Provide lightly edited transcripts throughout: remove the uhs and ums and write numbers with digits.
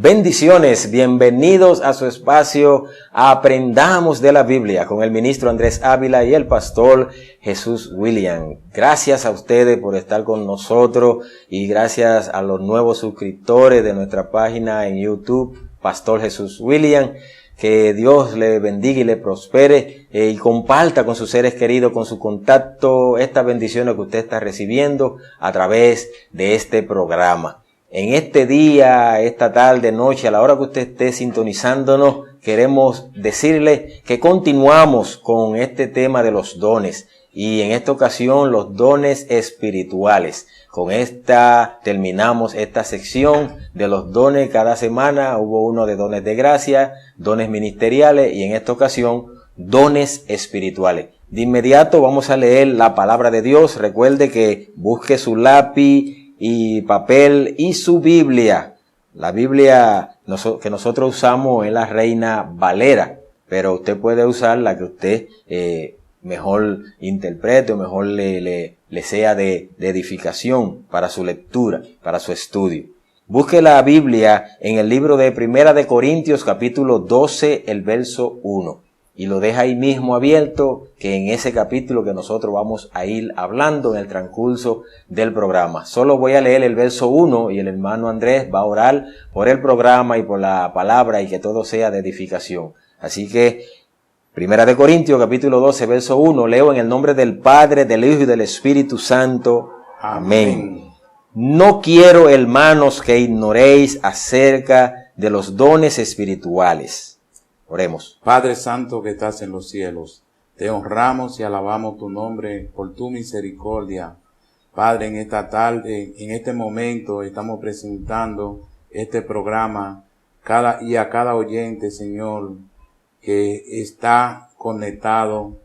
Bendiciones, bienvenidos a su espacio Aprendamos de la Biblia con el ministro Andrés Ávila y el pastor Jesús William. Gracias a ustedes por estar con nosotros y gracias a los nuevos suscriptores de nuestra página en YouTube, Pastor Jesús William. Que Dios le bendiga y le prospere y comparta con sus seres queridos, con su contacto, estas bendiciones que usted está recibiendo a través de este programa. En este día, esta tarde, noche, a la hora que usted esté sintonizándonos, queremos decirle que continuamos con este tema de los dones y en esta ocasión los dones espirituales. Con esta terminamos esta sección de los dones. Cada semana hubo uno de dones de gracia, dones ministeriales y en esta ocasión dones espirituales. De inmediato vamos a leer la palabra de Dios. Recuerde que busque su lápiz y papel y su Biblia. La Biblia que nosotros usamos es la Reina Valera, pero usted puede usar la que usted mejor interprete o mejor le sea de edificación para su lectura, para su estudio. Busque la Biblia en el libro de Primera de Corintios, capítulo 12, el verso 1. Y lo deja ahí mismo abierto, que en ese capítulo que nosotros vamos a ir hablando en el transcurso del programa. Solo voy a leer el verso 1 y el hermano Andrés va a orar por el programa y por la palabra y que todo sea de edificación. Así que, Primera de Corintios, capítulo 12, verso 1, leo en el nombre del Padre, del Hijo y del Espíritu Santo. Amén. No quiero, hermanos, que ignoréis acerca de los dones espirituales. Oremos. Padre Santo que estás en los cielos, te honramos y alabamos tu nombre por tu misericordia. Padre, en esta tarde, en este momento, estamos presentando este programa y a cada oyente, Señor, que está conectado.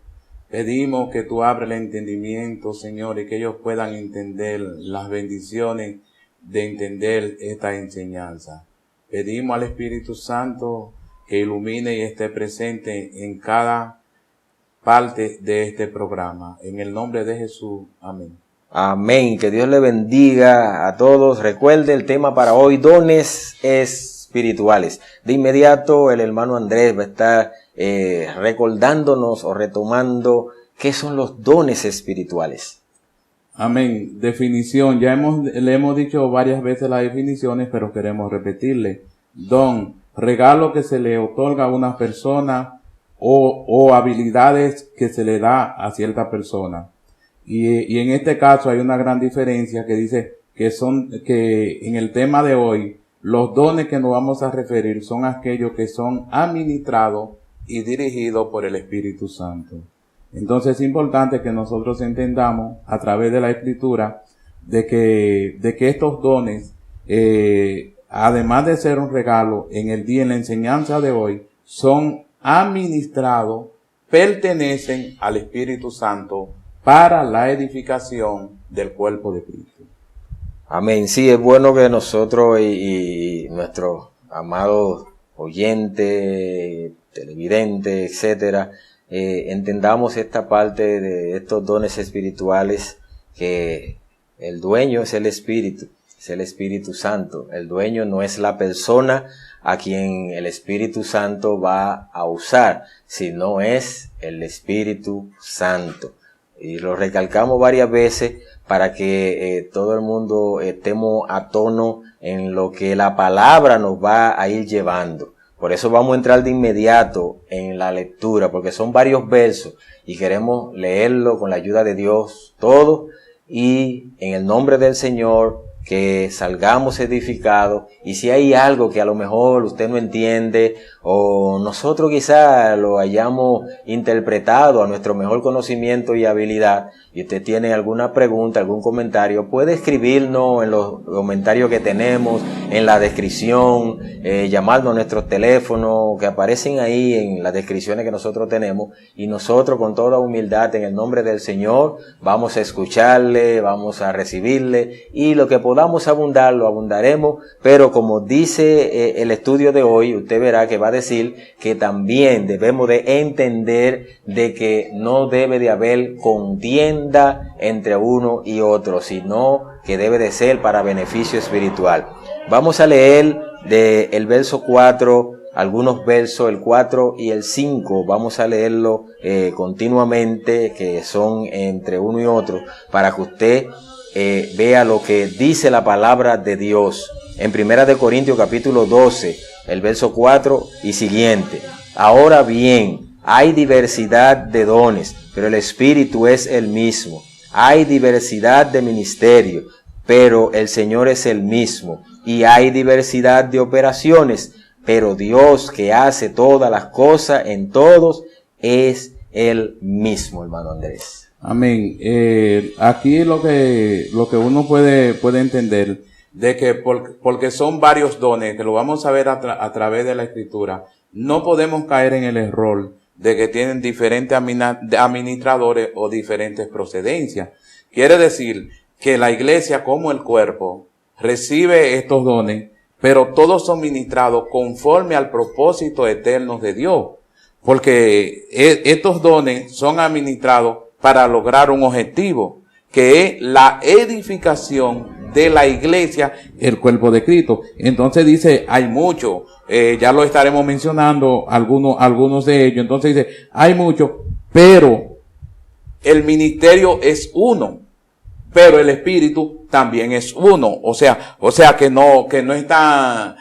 Pedimos que tú abres el entendimiento, Señor, y que ellos puedan entender las bendiciones de entender esta enseñanza. Pedimos al Espíritu Santo que ilumine y esté presente en cada parte de este programa. En el nombre de Jesús. Amén. Amén. Que Dios le bendiga a todos. Recuerde el tema para hoy, dones espirituales. De inmediato el hermano Andrés va a estar recordándonos o retomando qué son los dones espirituales. Amén. Definición. Le hemos dicho varias veces las definiciones, pero queremos repetirle. Don, regalo que se le otorga a una persona o habilidades que se le da a cierta persona. Y en este caso hay una gran diferencia que dice que en el tema de hoy, los dones que nos vamos a referir son aquellos que son administrados y dirigidos por el Espíritu Santo. Entonces es importante que nosotros entendamos a través de la Escritura de que estos dones, además de ser un regalo en la enseñanza de hoy, son administrados, pertenecen al Espíritu Santo para la edificación del cuerpo de Cristo. Amén. Sí, es bueno que nosotros y nuestros amados oyentes, televidentes, etcétera, entendamos esta parte de estos dones espirituales, que el dueño es el Espíritu. Es el Espíritu Santo. El dueño no es la persona a quien el Espíritu Santo va a usar, sino es el Espíritu Santo. Y lo recalcamos varias veces para que todo el mundo estemos a tono en lo que la palabra nos va a ir llevando. Por eso vamos a entrar de inmediato en la lectura, porque son varios versos y queremos leerlo con la ayuda de Dios todo y en el nombre del Señor que salgamos edificados. Y si hay algo que a lo mejor usted no entiende o nosotros quizá lo hayamos interpretado a nuestro mejor conocimiento y habilidad y usted tiene alguna pregunta, algún comentario, puede escribirnos en los comentarios que tenemos, en la descripción, llamarnos a nuestros teléfonos que aparecen ahí en las descripciones que nosotros tenemos y nosotros con toda humildad en el nombre del Señor vamos a escucharle, vamos a recibirle y lo que podamos abundar, lo abundaremos, pero como dice el estudio de hoy, usted verá que va a decir que también debemos de entender de que no debe de haber contienda entre uno y otro, sino que debe de ser para beneficio espiritual. Vamos a leer del verso 4, algunos versos, el 4 y el 5, vamos a leerlo continuamente, que son entre uno y otro, para que usted vea lo que dice la palabra de Dios. En 1 Corintios capítulo 12, el verso 4 y siguiente. Ahora bien, hay diversidad de dones, pero el Espíritu es el mismo. Hay diversidad de ministerios, pero el Señor es el mismo. Y hay diversidad de operaciones, pero Dios que hace todas las cosas en todos es el mismo, hermano Andrés. Amén. Aquí lo que uno puede entender de que porque son varios dones, que lo vamos a ver a través de la Escritura, no podemos caer en el error de que tienen diferentes administradores o diferentes procedencias. Quiere decir que la iglesia como el cuerpo recibe estos dones, pero todos son ministrados conforme al propósito eterno de Dios, porque estos dones son administrados para lograr un objetivo, que es la edificación de la iglesia, el cuerpo de Cristo. Entonces dice, hay mucho, ya lo estaremos mencionando algunos de ellos. Entonces dice, hay mucho, pero el ministerio es uno, pero el Espíritu también es uno. O sea que no está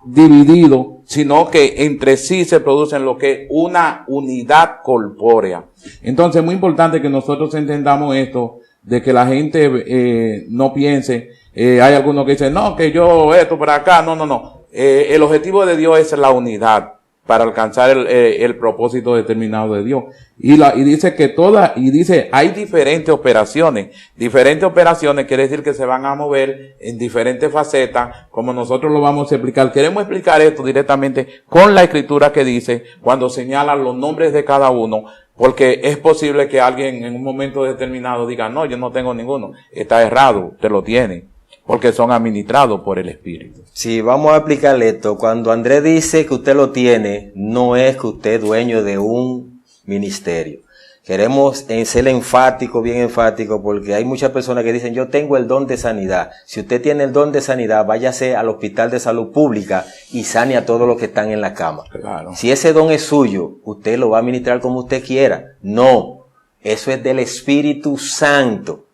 dividido, sino que entre sí se producen lo que es una unidad corpórea. Entonces es muy importante que nosotros entendamos esto, de que la gente no piense, hay algunos que dicen, no, que yo esto por acá, no. El objetivo de Dios es la unidad para alcanzar el propósito determinado de Dios. Y dice hay diferentes operaciones. Diferentes operaciones quiere decir que se van a mover en diferentes facetas, como nosotros lo vamos a explicar. Queremos explicar esto directamente con la Escritura que dice, cuando señala los nombres de cada uno, porque es posible que alguien en un momento determinado diga, no, yo no tengo ninguno. Está errado, usted lo tiene, porque son administrados por el Espíritu. Sí, vamos a explicarle esto. Cuando Andrés dice que usted lo tiene, no es que usted es dueño de un ministerio. Queremos ser enfático, bien enfático, porque hay muchas personas que dicen, yo tengo el don de sanidad. Si usted tiene el don de sanidad, váyase al hospital de salud pública y sane a todos los que están en la cama. Claro. Si ese don es suyo, usted lo va a administrar como usted quiera. No, eso es del Espíritu Santo.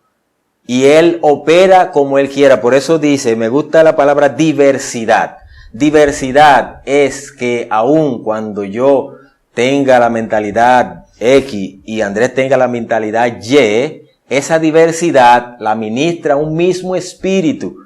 Y Él opera como Él quiera. Por eso dice, me gusta la palabra diversidad. Diversidad es que aun cuando yo tenga la mentalidad X y Andrés tenga la mentalidad Y, esa diversidad la ministra un mismo espíritu.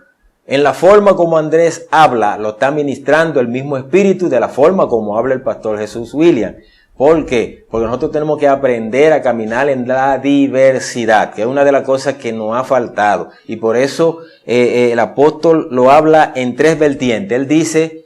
En la forma como Andrés habla, lo está ministrando el mismo espíritu de la forma como habla el pastor Jesús William. ¿Por qué? Porque nosotros tenemos que aprender a caminar en la diversidad, que es una de las cosas que nos ha faltado. Y por eso el apóstol lo habla en tres vertientes. Él dice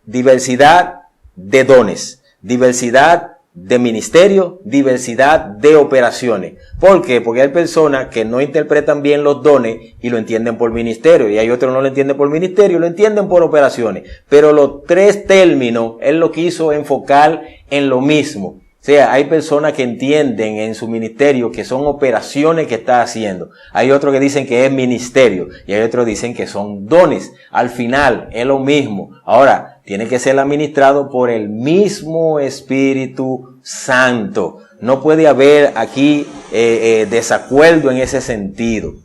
diversidad de dones, diversidad de ministerio, diversidad de operaciones. ¿Por qué? Porque hay personas que no interpretan bien los dones y lo entienden por ministerio, y hay otros que no lo entienden por ministerio y lo entienden por operaciones. Pero los tres términos, él lo quiso enfocar en lo mismo. O sea, hay personas que entienden en su ministerio que son operaciones que está haciendo. Hay otros que dicen que es ministerio y hay otros que dicen que son dones. Al final es lo mismo. Ahora, tiene que ser administrado por el mismo Espíritu Santo. No puede haber aquí desacuerdo en ese sentido.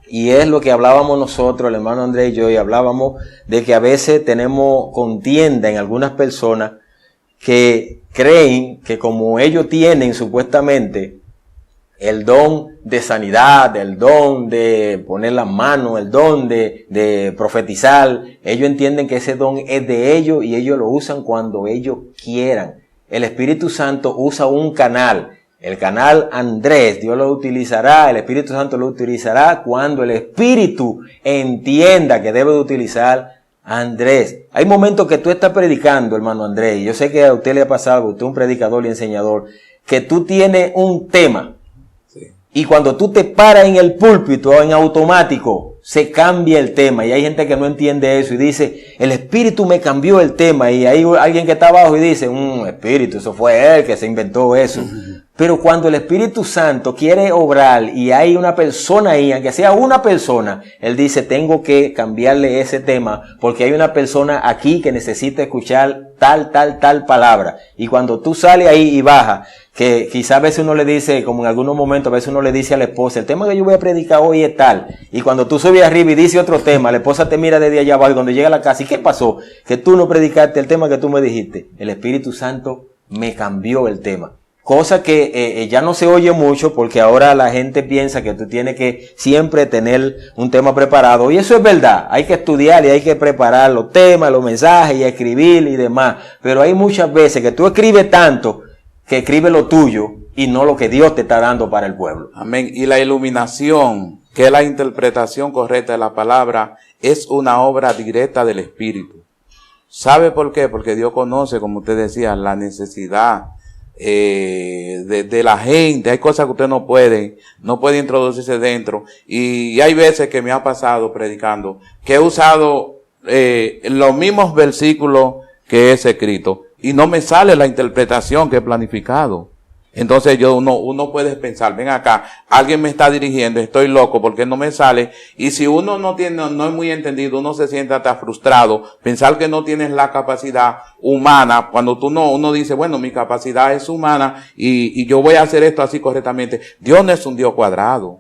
Y es lo que hablábamos nosotros, el hermano Andrés y yo, y hablábamos de que a veces tenemos contienda en algunas personas que creen que como ellos tienen supuestamente el don de sanidad, el don de poner las manos, el don de profetizar, ellos entienden que ese don es de ellos y ellos lo usan cuando ellos quieran. El Espíritu Santo usa un canal. El canal Andrés, Dios lo utilizará, el Espíritu Santo lo utilizará cuando el Espíritu entienda que debe de utilizar Andrés. Hay momentos que tú estás predicando, hermano Andrés, y yo sé que a usted le ha pasado, usted es un predicador y enseñador, que tú tienes un tema, sí, y cuando tú te paras en el púlpito, en automático, se cambia el tema, y hay gente que no entiende eso, y dice, el Espíritu me cambió el tema, y hay alguien que está abajo y dice, Espíritu, eso fue él que se inventó eso. Pero cuando el Espíritu Santo quiere obrar y hay una persona ahí, aunque sea una persona, Él dice, tengo que cambiarle ese tema porque hay una persona aquí que necesita escuchar tal palabra. Y cuando tú sales ahí y bajas, que quizás a veces uno le dice, como en algunos momentos, a veces uno le dice a la esposa, el tema que yo voy a predicar hoy es tal. Y cuando tú subes arriba y dices otro tema, la esposa te mira desde allá abajo y cuando llega a la casa, ¿y qué pasó? Que tú no predicaste el tema que tú me dijiste. El Espíritu Santo me cambió el tema. Cosa que ya no se oye mucho porque ahora la gente piensa que tú tienes que siempre tener un tema preparado. Y eso es verdad. Hay que estudiar y hay que preparar los temas, los mensajes y escribir y demás. Pero hay muchas veces que tú escribes tanto que escribes lo tuyo y no lo que Dios te está dando para el pueblo. Amén. Y la iluminación, que es la interpretación correcta de la palabra, es una obra directa del Espíritu. ¿Sabe por qué? Porque Dios conoce, como usted decía, la necesidad de la gente. Hay cosas que usted no puede introducirse dentro, y hay veces que me ha pasado predicando que he usado los mismos versículos que es escrito y no me sale la interpretación que he planificado. Entonces uno puede pensar, ven acá, alguien me está dirigiendo, estoy loco porque no me sale. Y si uno no es muy entendido, uno se siente hasta frustrado, pensar que no tienes la capacidad humana, cuando uno dice, bueno, mi capacidad es humana y yo voy a hacer esto así correctamente. Dios no es un Dios cuadrado.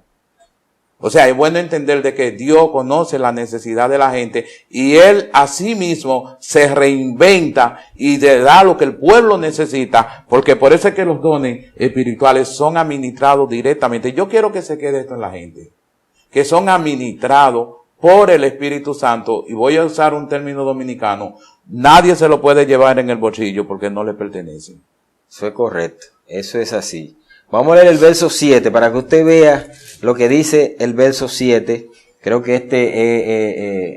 O sea, es bueno entender de que Dios conoce la necesidad de la gente y Él a sí mismo se reinventa y le da lo que el pueblo necesita, porque por eso es que los dones espirituales son administrados directamente. Yo quiero que se quede esto en la gente, que son administrados por el Espíritu Santo, y voy a usar un término dominicano, nadie se lo puede llevar en el bolsillo porque no le pertenece. Eso es correcto, eso es así. Vamos a leer el verso 7 para que usted vea lo que dice el verso 7. Creo que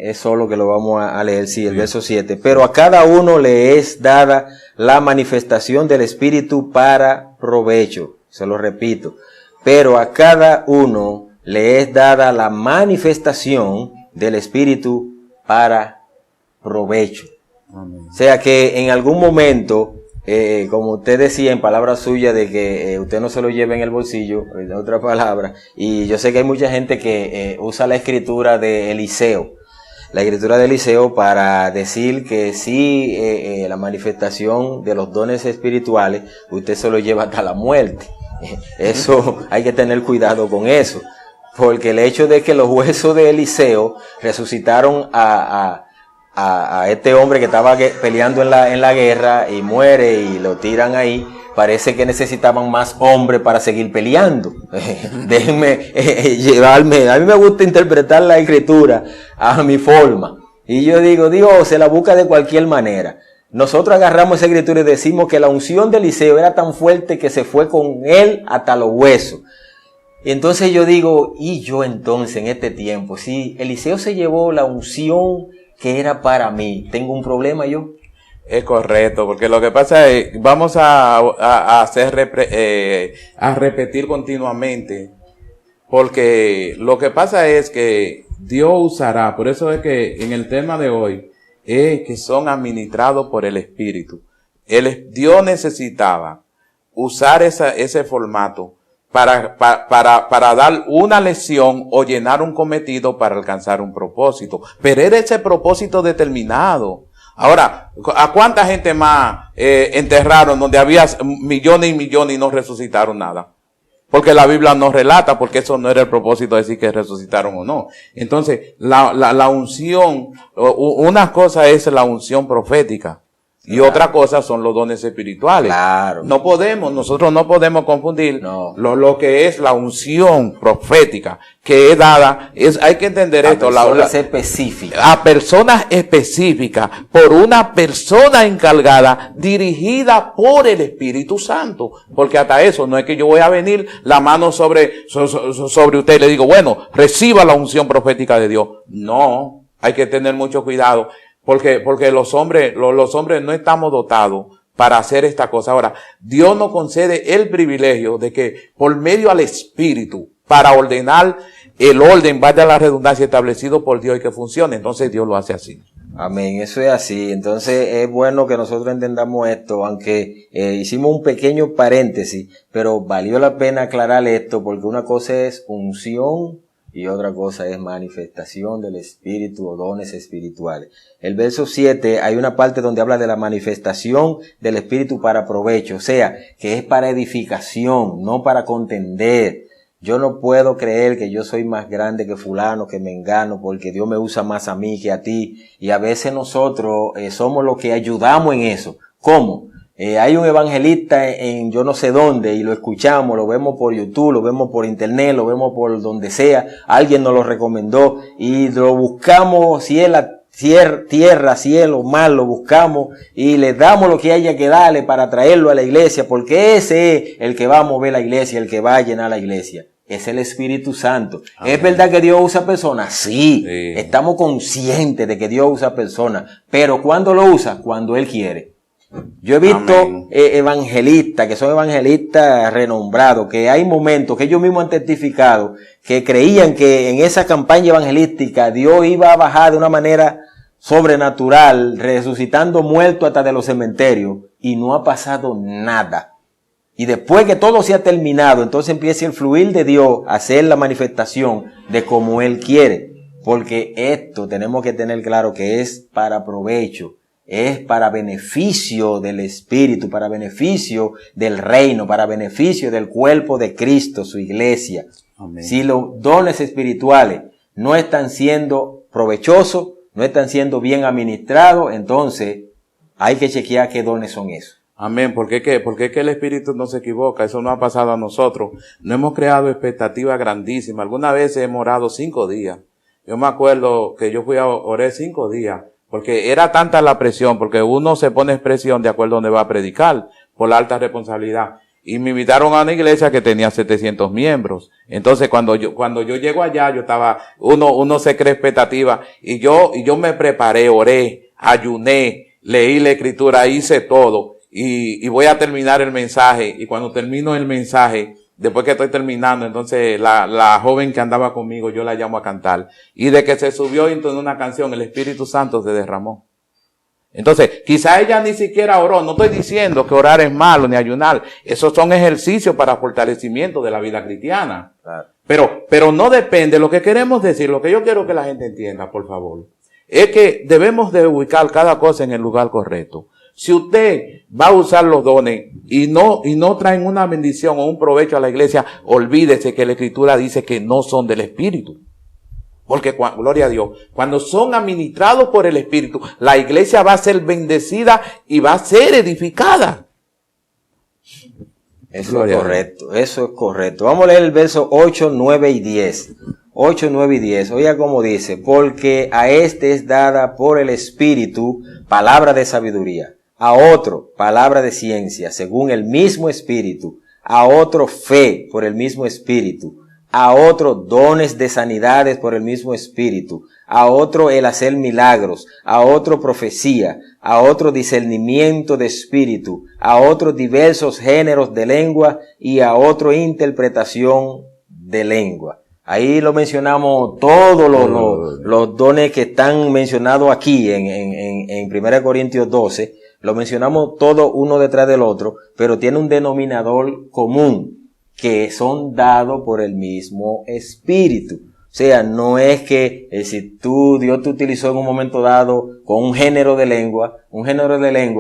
es solo que lo vamos a leer, sí, el verso 7. Pero a cada uno le es dada la manifestación del Espíritu para provecho. Se lo repito. Pero a cada uno le es dada la manifestación del Espíritu para provecho. Amén. O sea que en algún momento, como usted decía en palabras suyas de que usted no se lo lleve en el bolsillo, en otra palabra, y yo sé que hay mucha gente que usa la escritura de Eliseo, para decir que sí, la manifestación de los dones espirituales, usted se lo lleva hasta la muerte. Eso, hay que tener cuidado con eso, porque el hecho de que los huesos de Eliseo resucitaron a este hombre que estaba peleando en la guerra y muere y lo tiran ahí, parece que necesitaban más hombres para seguir peleando. Déjenme llevarme, a mí me gusta interpretar la escritura a mi forma, y yo digo, Dios se la busca de cualquier manera. Nosotros agarramos esa escritura y decimos que la unción de Eliseo era tan fuerte que se fue con él hasta los huesos. Y entonces yo digo, y yo entonces en este tiempo, si Eliseo se llevó la unción que era para mí, ¿tengo un problema yo? Es correcto, porque lo que pasa es, vamos a repetir continuamente, porque lo que pasa es que Dios usará, por eso es que en el tema de hoy, es que son administrados por el Espíritu. Dios necesitaba usar ese formato para dar una lección o llenar un cometido para alcanzar un propósito. Pero era ese propósito determinado. Ahora, ¿a cuánta gente más enterraron donde había millones y millones y no resucitaron nada? Porque la Biblia no relata, porque eso no era el propósito de decir que resucitaron o no. Entonces, la unción, una cosa es la unción profética. Y otra cosa son los dones espirituales. Claro. Nosotros no podemos confundir lo que es la unción profética que es dada. Hay que entender esto. Personas específicas. A personas específicas por una persona encargada, dirigida por el Espíritu Santo. Porque hasta eso, no es que yo voy a venir la mano sobre usted y le digo, bueno, reciba la unción profética de Dios. No, hay que tener mucho cuidado. Porque los hombres no estamos dotados para hacer esta cosa. Ahora, Dios nos concede el privilegio de que por medio al Espíritu, para ordenar el orden, vaya la redundancia, establecido por Dios y que funcione. Entonces Dios lo hace así. Amén, eso es así. Entonces es bueno que nosotros entendamos esto, aunque hicimos un pequeño paréntesis, pero valió la pena aclarar esto, porque una cosa es unción y otra cosa es manifestación del Espíritu o dones espirituales. El verso 7, hay una parte donde habla de la manifestación del Espíritu para provecho, o sea, que es para edificación, no para contender. Yo no puedo creer que yo soy más grande que fulano, que mengano, porque Dios me usa más a mí que a ti. Y a veces nosotros somos los que ayudamos en eso. ¿Cómo? Hay un evangelista en yo no sé dónde y lo escuchamos, lo vemos por YouTube, lo vemos por internet, lo vemos por donde sea. Alguien nos lo recomendó y lo buscamos, si es la tierra, cielo, mar, lo buscamos y le damos lo que haya que darle para traerlo a la iglesia, porque ese es el que va a mover la iglesia, el que va a llenar la iglesia. Es el Espíritu Santo. Amén. ¿Es verdad que Dios usa personas? Sí. Estamos conscientes de que Dios usa personas. Pero ¿cuándo lo usa? Cuando Él quiere. Yo he visto evangelistas, que son evangelistas renombrados, que hay momentos que ellos mismos han testificado, que creían que en esa campaña evangelística Dios iba a bajar de una manera sobrenatural, resucitando muertos hasta de los cementerios, y no ha pasado nada. Y después que todo se ha terminado, entonces empieza el fluir de Dios a hacer la manifestación de como Él quiere. Porque esto tenemos que tener claro que es para provecho, es para beneficio del Espíritu, para beneficio del reino, para beneficio del cuerpo de Cristo, su iglesia. Amén. Si los dones espirituales no están siendo provechosos, no están siendo bien administrados, entonces hay que chequear qué dones son esos. Amén, porque es que el Espíritu no se equivoca, eso no ha pasado a nosotros. No hemos creado expectativas grandísimas. Algunas veces hemos orado 5 días. Yo me acuerdo que yo oré 5 días, porque era tanta la presión, porque uno se pone presión de acuerdo a donde va a predicar, por la alta responsabilidad. Y me invitaron a una iglesia que tenía 700 miembros. Entonces cuando yo llego allá, uno se cree expectativa, y yo me preparé, oré, ayuné, leí la escritura, hice todo. Y voy a terminar el mensaje, y cuando termino el mensaje, después que estoy terminando, entonces la joven que andaba conmigo, yo la llamo a cantar, y de que se subió y entonó una canción, el Espíritu Santo se derramó. Entonces, quizá ella ni siquiera oró. No estoy diciendo que orar es malo ni ayunar, esos son ejercicios para fortalecimiento de la vida cristiana. Claro. Pero no depende. Lo que queremos decir, lo que yo quiero que la gente entienda, por favor, es que debemos de ubicar cada cosa en el lugar correcto. Si usted va a usar los dones y no traen una bendición o un provecho a la iglesia, olvídese que la Escritura dice que no son del Espíritu. Porque, gloria a Dios, cuando son administrados por el Espíritu, la iglesia va a ser bendecida y va a ser edificada. Eso es correcto, eso es correcto. Vamos a leer el verso 8, 9 y 10. 8, 9 y 10. Oiga cómo dice: porque a este es dada por el Espíritu palabra de sabiduría, a otro palabra de ciencia según el mismo Espíritu, a otro fe por el mismo Espíritu, a otro dones de sanidades por el mismo Espíritu, a otro el hacer milagros, a otro profecía, a otro discernimiento de espíritu, a otro diversos géneros de lengua y a otro interpretación de lengua. Ahí lo mencionamos todos los dones que están mencionados aquí en 1 Corintios 12. Lo mencionamos todo uno detrás del otro, pero tiene un denominador común, que son dados por el mismo Espíritu. O sea, no es que si Dios te utilizó en un momento dado con un género de lengua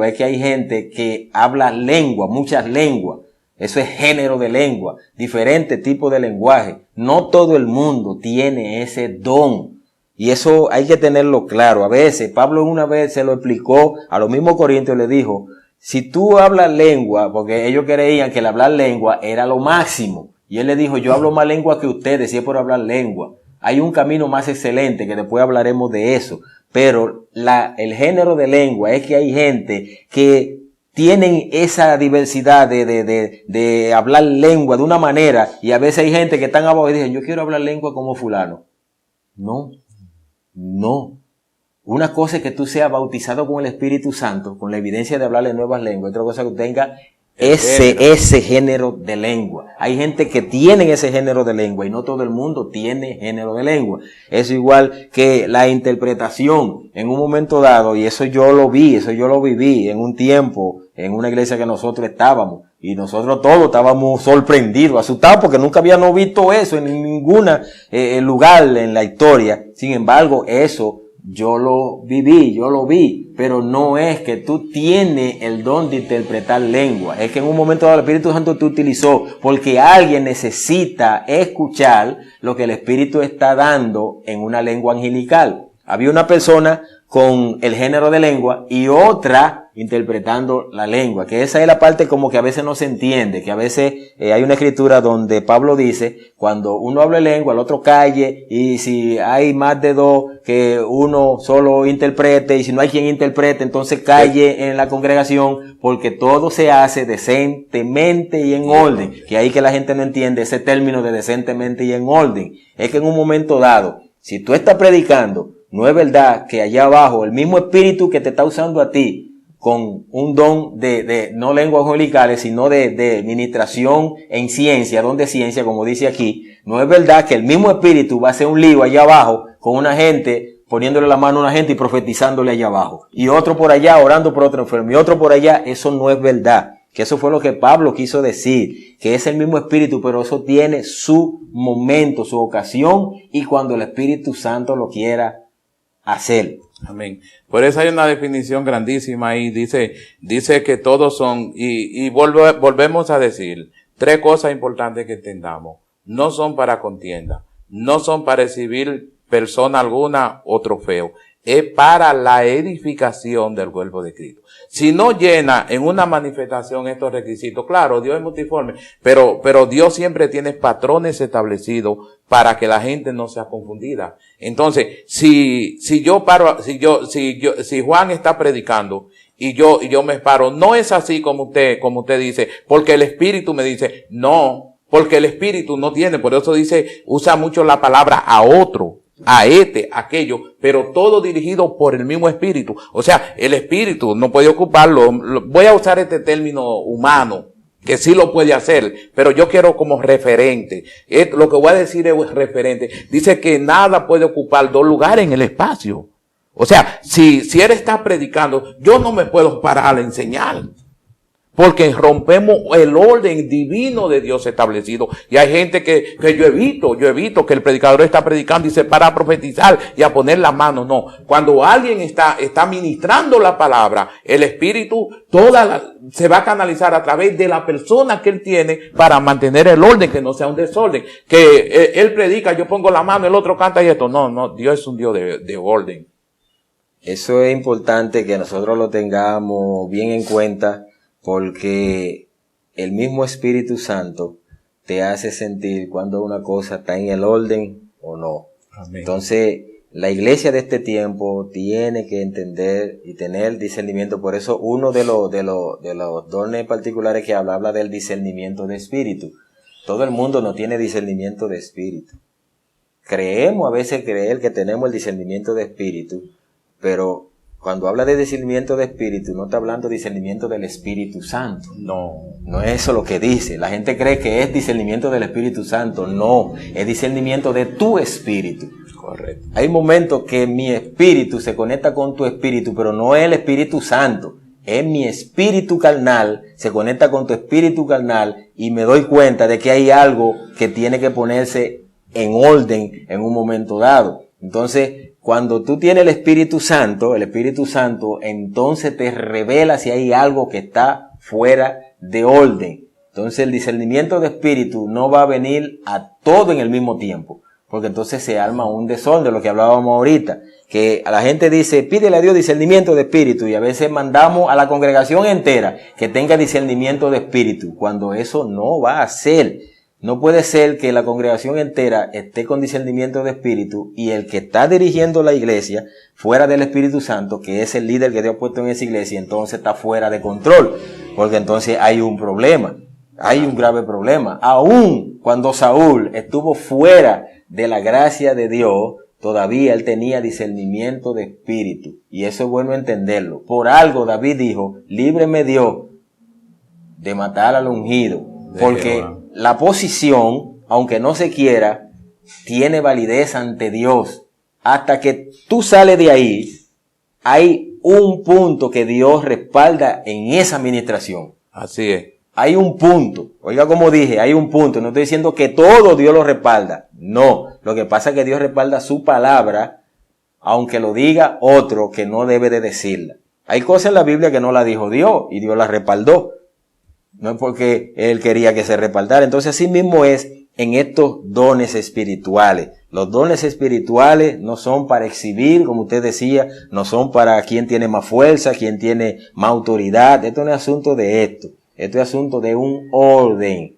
es que hay gente que habla lengua, muchas lenguas. Eso es género de lengua, diferentes tipos de lenguaje. No todo el mundo tiene ese don. Y eso hay que tenerlo claro. A veces, Pablo una vez se lo explicó a los mismos corintios, le dijo: si tú hablas lengua, porque ellos creían que el hablar lengua era lo máximo. Y él le dijo: yo hablo más lengua que ustedes, si es por hablar lengua. Hay un camino más excelente, que después hablaremos de eso. Pero el género de lengua es que hay gente que tienen esa diversidad de hablar lengua de una manera, y a veces hay gente que están abajo y dicen: yo quiero hablar lengua como fulano. No. Una cosa es que tú seas bautizado con el Espíritu Santo, con la evidencia de hablar en nuevas lenguas. Otra cosa es que tú tengas ese género de lengua. Hay gente que tiene ese género de lengua y no todo el mundo tiene género de lengua. Es igual que la interpretación en un momento dado, y eso yo lo viví en un tiempo en una iglesia que nosotros estábamos, y nosotros todos estábamos sorprendidos, asustados, porque nunca habíamos visto eso en ningún lugar en la historia. Sin embargo, eso yo lo vi, pero no es que tú tienes el don de interpretar lengua, es que en un momento dado el Espíritu Santo te utilizó porque alguien necesita escuchar lo que el Espíritu está dando en una lengua angelical. Había una persona con el género de lengua y otra interpretando la lengua, que esa es la parte como que a veces no se entiende, que a veces hay una escritura donde Pablo dice, cuando uno habla lengua, el otro calle, y si hay más de dos, que uno solo interprete, y si no hay quien interprete, entonces calle en la congregación, porque todo se hace decentemente y en orden, que ahí que la gente no entiende ese término de decentemente y en orden. Es que en un momento dado, si tú estás predicando, no es verdad que allá abajo el mismo espíritu que te está usando a ti con un don de no lenguas angelicales, sino de ministración en ciencia, don de ciencia, como dice aquí, no es verdad que el mismo espíritu va a hacer un lío allá abajo con una gente, poniéndole la mano a una gente y profetizándole allá abajo, y otro por allá orando por otro enfermo, y otro por allá. Eso no es verdad. Que eso fue lo que Pablo quiso decir, que es el mismo espíritu, pero eso tiene su momento, su ocasión, y cuando el Espíritu Santo lo quiera hacer. Amén. Por eso hay una definición grandísima ahí. Dice que todos son, volvemos a decir, tres cosas importantes que entendamos. No son para contienda, no son para recibir persona alguna o trofeo. Es para la edificación del cuerpo de Cristo. Si no llena en una manifestación estos requisitos, claro, Dios es multiforme, pero Dios siempre tiene patrones establecidos para que la gente no sea confundida. Entonces, si Juan está predicando y yo me paro, no es así como usted dice, porque el Espíritu me dice, no, porque el Espíritu no tiene, por eso usa mucho la palabra a otro, a aquello, pero todo dirigido por el mismo Espíritu. O sea, el Espíritu no puede ocuparlo. Voy a usar este término humano, que sí lo puede hacer, pero yo quiero como referente. Lo que voy a decir es referente. Dice que nada puede ocupar dos lugares en el espacio. O sea, si él está predicando, yo no me puedo parar a enseñar, porque rompemos el orden divino de Dios establecido. Y hay gente que yo evito que el predicador está predicando y se para a profetizar y a poner la mano. No. Cuando alguien está ministrando la palabra, el Espíritu se va a canalizar a través de la persona que él tiene para mantener el orden, que no sea un desorden. Que él predica, yo pongo la mano, el otro canta y esto. No, Dios es un Dios de orden. Eso es importante que nosotros lo tengamos bien en cuenta, porque el mismo Espíritu Santo te hace sentir cuando una cosa está en el orden o no. Amén. Entonces, la iglesia de este tiempo tiene que entender y tener discernimiento. Por eso uno de los dones particulares que habla del discernimiento de espíritu. Todo el mundo no tiene discernimiento de espíritu. Creemos a veces creer que tenemos el discernimiento de espíritu, pero cuando habla de discernimiento de espíritu, no está hablando de discernimiento del Espíritu Santo. No es eso lo que dice. La gente cree que es discernimiento del Espíritu Santo. No, es discernimiento de tu espíritu. Correcto. Hay momentos que mi espíritu se conecta con tu espíritu, pero no es el Espíritu Santo. Es mi espíritu carnal, se conecta con tu espíritu carnal y me doy cuenta de que hay algo que tiene que ponerse en orden en un momento dado. Entonces, cuando tú tienes el Espíritu Santo entonces te revela si hay algo que está fuera de orden. Entonces el discernimiento de espíritu no va a venir a todo en el mismo tiempo, porque entonces se arma un desorden, lo que hablábamos ahorita, que a la gente dice, pídele a Dios discernimiento de espíritu, y a veces mandamos a la congregación entera que tenga discernimiento de espíritu, cuando eso no va a ser. No puede ser que la congregación entera esté con discernimiento de espíritu y el que está dirigiendo la iglesia fuera del Espíritu Santo, que es el líder que Dios ha puesto en esa iglesia, entonces está fuera de control, porque entonces hay un problema, hay un grave problema. Aún cuando Saúl estuvo fuera de la gracia de Dios, todavía él tenía discernimiento de espíritu, y eso es bueno entenderlo. Por algo David dijo, líbreme Dios de matar al ungido, De porque Jehová. la posición, aunque no se quiera, tiene validez ante Dios. Hasta que tú sales de ahí, hay un punto que Dios respalda en esa administración. Así es. Hay un punto. Oiga, como dije, hay un punto. No estoy diciendo que todo Dios lo respalda. No. Lo que pasa es que Dios respalda su palabra, aunque lo diga otro que no debe de decirla. Hay cosas en la Biblia que no la dijo Dios y Dios la respaldó. No es porque Él quería que se respaldara. Entonces, así mismo es en estos dones espirituales. Los dones espirituales no son para exhibir, como usted decía, no son para quien tiene más fuerza, quien tiene más autoridad. Esto no es asunto de esto. Esto es asunto de un orden.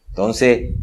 Entonces,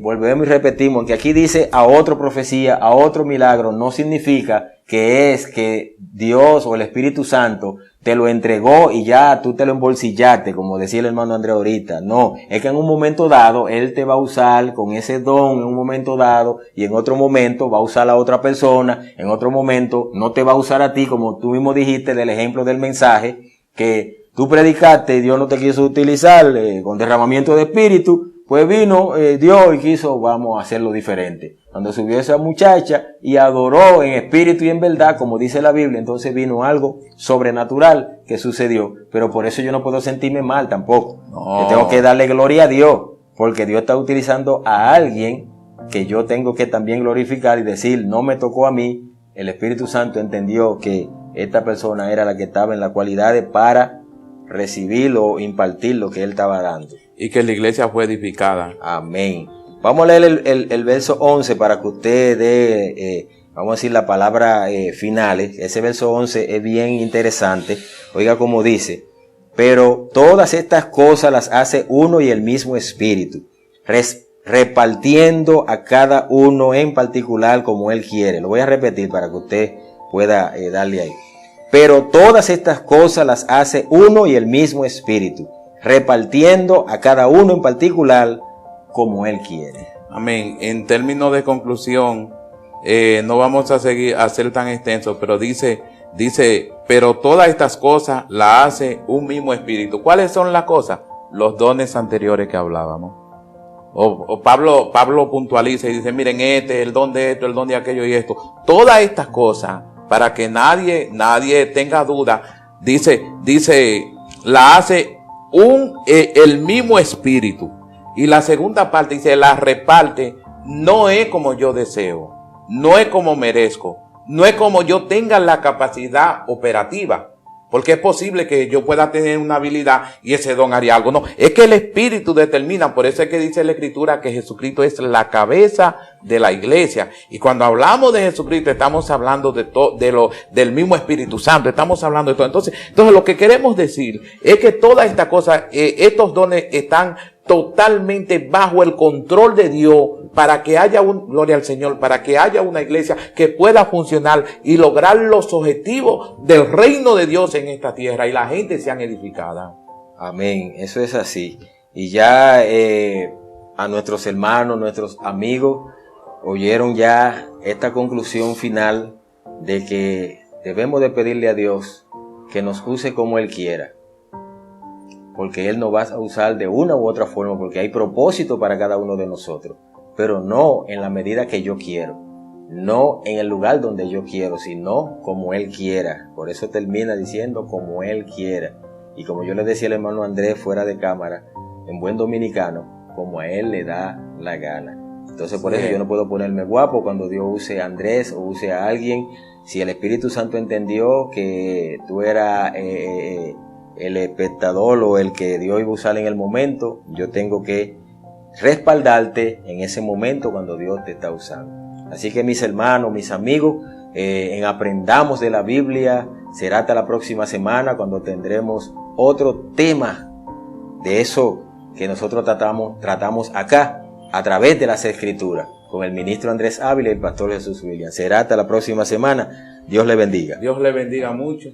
volvemos y repetimos que aquí dice a otra profecía, a otro milagro, no significa que es que Dios o el Espíritu Santo te lo entregó y ya tú te lo embolsillaste, como decía el hermano Andrés ahorita. No, es que en un momento dado Él te va a usar con ese don en un momento dado y en otro momento va a usar a otra persona, en otro momento no te va a usar a ti, como tú mismo dijiste del ejemplo del mensaje, que tú predicaste y Dios no te quiso utilizar con derramamiento de espíritu, pues vino Dios y quiso, vamos a hacerlo diferente. Cuando subió esa muchacha y adoró en espíritu y en verdad, como dice la Biblia, entonces vino algo sobrenatural que sucedió. Pero por eso yo no puedo sentirme mal tampoco. No. Yo tengo que darle gloria a Dios, porque Dios está utilizando a alguien que yo tengo que también glorificar y decir, no me tocó a mí. El Espíritu Santo entendió que esta persona era la que estaba en las cualidades para recibir o impartir lo que él estaba dando. Y que la iglesia fue edificada. Amén. Vamos a leer el verso 11 para que usted dé, vamos a decir, la palabra finales. Ese verso 11 es bien interesante. Oiga cómo dice: pero todas estas cosas las hace uno y el mismo Espíritu, repartiendo a cada uno en particular como Él quiere. Lo voy a repetir para que usted pueda darle ahí. Pero todas estas cosas las hace uno y el mismo Espíritu, repartiendo a cada uno en particular como Él quiere. Amén. En términos de conclusión, no vamos a seguir a ser tan extensos, pero dice, pero todas estas cosas las hace un mismo Espíritu. ¿Cuáles son las cosas? Los dones anteriores que hablábamos. O Pablo puntualiza y dice, miren, el don de esto, el don de aquello y esto. Todas estas cosas, para que nadie tenga duda, dice, la hace el mismo Espíritu. Y la segunda parte dice, la reparte, no es como yo deseo, no es como merezco, no es como yo tenga la capacidad operativa. Porque es posible que yo pueda tener una habilidad y ese don haría algo. No, es que el Espíritu determina. Por eso es que dice la Escritura que Jesucristo es la cabeza de la iglesia. Y cuando hablamos de Jesucristo estamos hablando del mismo Espíritu Santo. Estamos hablando de todo. Entonces lo que queremos decir es que todas estas cosas, estos dones están totalmente bajo el control de Dios para que haya gloria al Señor, para que haya una iglesia que pueda funcionar y lograr los objetivos del reino de Dios en esta tierra y la gente sean edificada. Amén, eso es así. Y ya a nuestros hermanos, nuestros amigos, oyeron ya esta conclusión final de que debemos de pedirle a Dios que nos use como Él quiera. Porque Él nos va a usar de una u otra forma, porque hay propósito para cada uno de nosotros, pero no en la medida que yo quiero, no en el lugar donde yo quiero, sino como Él quiera. Por eso termina diciendo como Él quiera. Y como yo le decía al hermano Andrés fuera de cámara, en buen dominicano, como a Él le da la gana. Entonces por eso yo no puedo ponerme guapo cuando Dios use a Andrés o use a alguien. Si el Espíritu Santo entendió que tú eras el espectador o el que Dios iba a usar en el momento, yo tengo que respaldarte en ese momento cuando Dios te está usando. Así que mis hermanos, mis amigos, en Aprendamos de la Biblia será hasta la próxima semana cuando tendremos otro tema de eso que nosotros tratamos acá a través de las Escrituras con el ministro Andrés Ávila y el pastor Jesús William. Será hasta la próxima semana. Dios le bendiga. Dios le bendiga mucho.